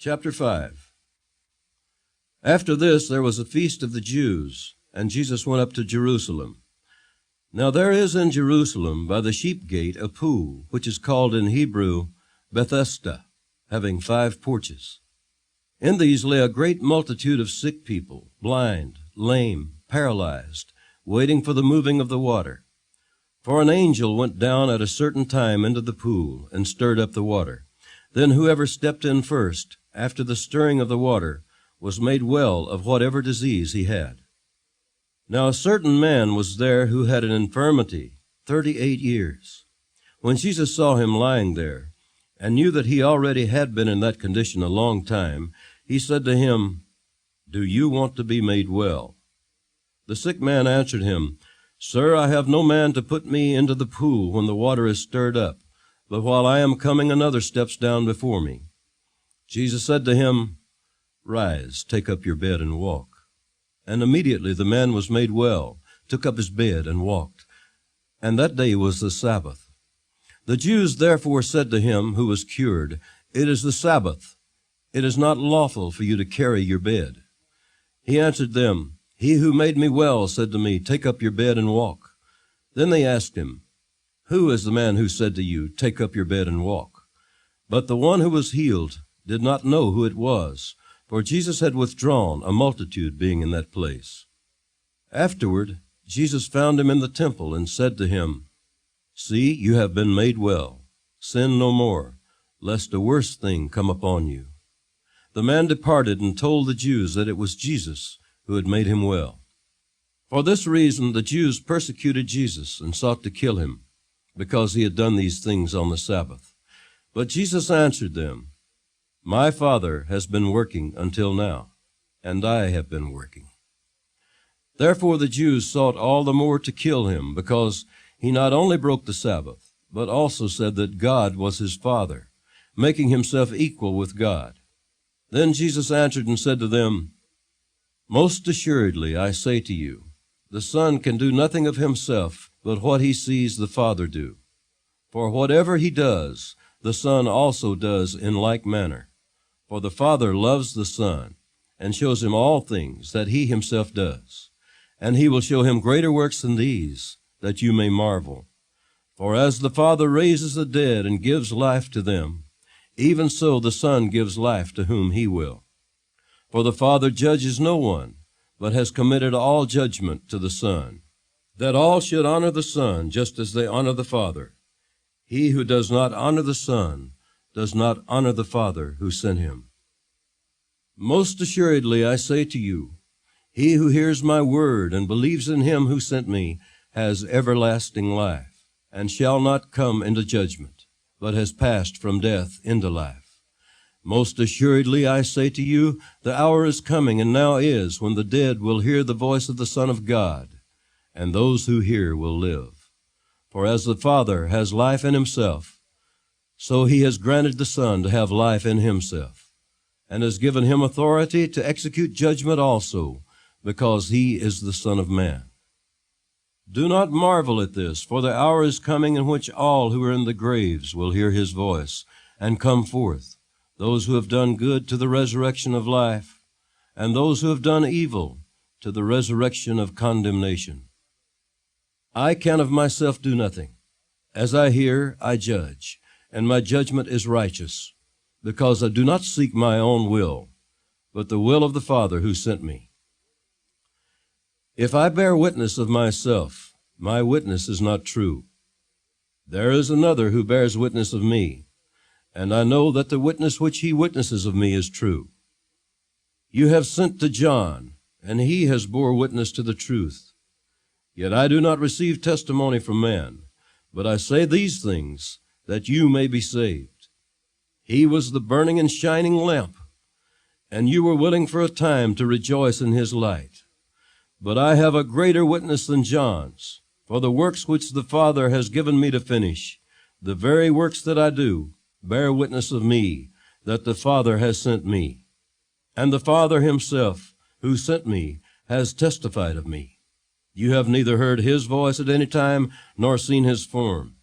Chapter 5. After this there was a feast of the Jews, and Jesus went up to Jerusalem. Now there is in Jerusalem by the sheep gate a pool, which is called in Hebrew Bethesda, having 5 porches. In these lay a great multitude of sick people, blind, lame, paralyzed, waiting for the moving of the water. For an angel went down at a certain time into the pool and stirred up the water. Then whoever stepped in first, after the stirring of the water, was made well of whatever disease he had. Now a certain man was there who had an infirmity 38 years. When Jesus saw him lying there, and knew that he already had been in that condition a long time, he said to him, "Do you want to be made well?" The sick man answered him, "Sir, I have no man to put me into the pool when the water is stirred up, but while I am coming another steps down before me." Jesus said to him, "Rise, take up your bed and walk." And immediately the man was made well, took up his bed and walked. And that day was the Sabbath. The Jews therefore said to him who was cured, "It is the Sabbath. It is not lawful for you to carry your bed." He answered them, "He who made me well said to me, 'Take up your bed and walk.'" Then they asked him, "Who is the man who said to you, 'Take up your bed and walk'?" But the one who was healed did not know who it was, for Jesus had withdrawn, a multitude being in that place. Afterward, Jesus found him in the temple and said to him, "See, you have been made well. Sin no more, lest a worse thing come upon you." The man departed and told the Jews that it was Jesus who had made him well. For this reason the Jews persecuted Jesus and sought to kill him, because he had done these things on the Sabbath. But Jesus answered them, "My Father has been working until now, and I have been working." Therefore the Jews sought all the more to kill him, because he not only broke the Sabbath, but also said that God was his Father, making himself equal with God. Then Jesus answered and said to them, "Most assuredly I say to you, the Son can do nothing of himself but what he sees the Father do. For whatever he does, the Son also does in like manner. For the Father loves the Son, and shows him all things that he himself does. And he will show him greater works than these, that you may marvel. For as the Father raises the dead and gives life to them, even so the Son gives life to whom he will. For the Father judges no one, but has committed all judgment to the Son, that all should honor the Son just as they honor the Father. He who does not honor the Son does not honor the Father who sent him. Most assuredly I say to you, he who hears my word and believes in him who sent me has everlasting life, and shall not come into judgment, but has passed from death into life. Most assuredly I say to you, the hour is coming, and now is, when the dead will hear the voice of the Son of God, and those who hear will live. For as the Father has life in himself, so he has granted the Son to have life in himself, and has given him authority to execute judgment also, because he is the Son of Man. Do not marvel at this, for the hour is coming in which all who are in the graves will hear his voice and come forth, those who have done good to the resurrection of life, and those who have done evil to the resurrection of condemnation. I can of myself do nothing. As I hear, I judge, and my judgment is righteous, because I do not seek my own will, but the will of the Father who sent me. If I bear witness of myself, my witness is not true. There is another who bears witness of me, and I know that the witness which he witnesses of me is true. You have sent to John, and he has bore witness to the truth. Yet I do not receive testimony from man, but I say these things, that you may be saved. He was the burning and shining lamp, and you were willing for a time to rejoice in his light. But I have a greater witness than John's, for the works which the Father has given me to finish, the very works that I do, bear witness of me, that the Father has sent me. And the Father himself, who sent me, has testified of me. You have neither heard his voice at any time, nor seen his form.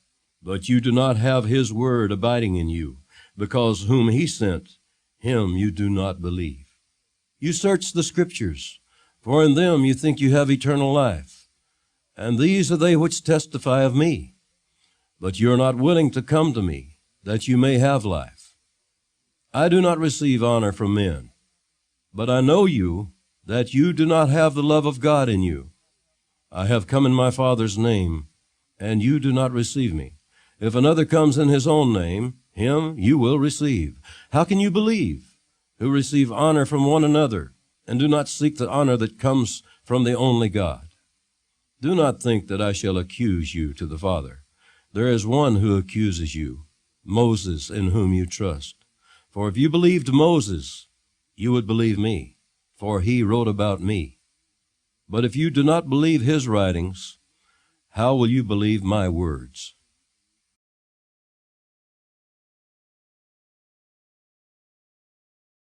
But you do not have his word abiding in you, because whom he sent, him you do not believe. You search the Scriptures, for in them you think you have eternal life, and these are they which testify of me. But you are not willing to come to me, that you may have life. I do not receive honor from men, but I know you, that you do not have the love of God in you. I have come in my Father's name, and you do not receive me. If another comes in his own name, him you will receive. How can you believe, who receive honor from one another, and do not seek the honor that comes from the only God? Do not think that I shall accuse you to the Father. There is one who accuses you, Moses, in whom you trust. For if you believed Moses, you would believe me, for he wrote about me. But if you do not believe his writings, how will you believe my words?